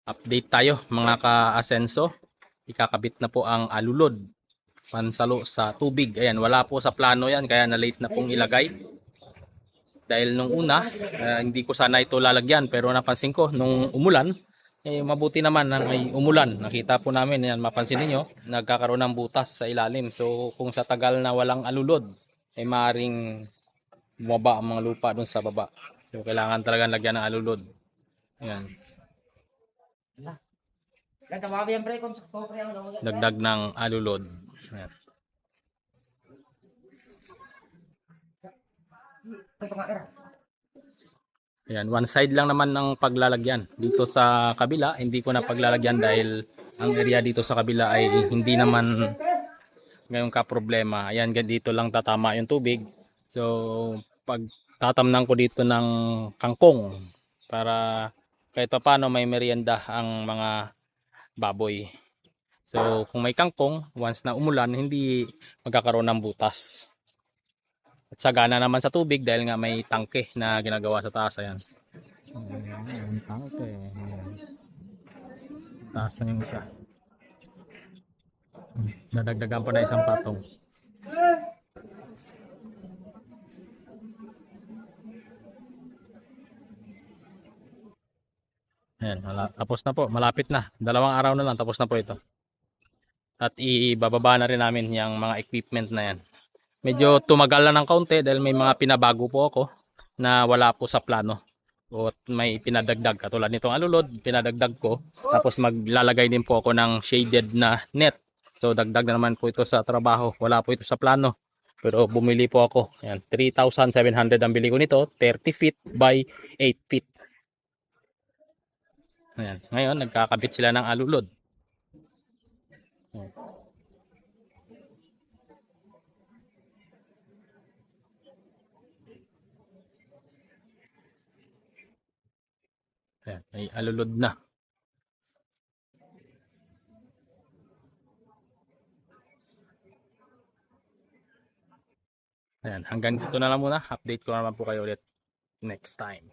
Update tayo mga ka-asenso. Ikakabit na po ang alulod pansalo sa tubig. Ayan, wala po sa plano yan kaya na-late na pong ilagay. Dahil nung una, hindi ko sana ito lalagyan pero napansin ko nung umulan, mabuti naman na may umulan. Nakita po namin, yan, mapansin niyo nagkakaroon ng butas sa ilalim. So kung sa tagal na walang alulod, ay maaaring bumaba ang mga lupa dun sa baba. So kailangan talaga lagyan ng alulod. Ayan. Dagdag ng alulod. Ayan. Ayan, one side lang naman ng paglalagyan. Dito sa kabila, hindi ko na paglalagyan dahil ang area dito sa kabila ay hindi naman ngayon ka problema. Ayan, dito lang tatama yung tubig. So, pag tatamnan ko dito ng kangkong para kahit pa paano may merienda ang mga baboy. So, kung may kangkong, once na umulan, hindi magkakaroon ng butas. At sagana naman sa tubig dahil nga may tangke na ginagawa sa taas. Ayan. Ayan, tangke. Ayan. Taas na yung isa. Nadagdagan pa na isang patong. Ayan, tapos na po. Malapit na. 2 araw na lang. Tapos na po ito. At ibababa na rin namin yung mga equipment na yan. Medyo tumagal na ng kaunti dahil may mga pinabago po ako na wala po sa plano. O may pinadagdag. Katulad nitong alulod, pinadagdag ko. Tapos maglalagay din po ako ng shaded na net. So dagdag na naman po ito sa trabaho. Wala po ito sa plano. Pero bumili po ako. Ayan, 3,700 ang bili ko nito. 30 feet by 8 feet. Ayan. Ngayon, nagkakabit sila ng alulod. Ayan, may alulod na. Ayan, hanggang dito na lang muna. Update ko naman po kayo ulit next time.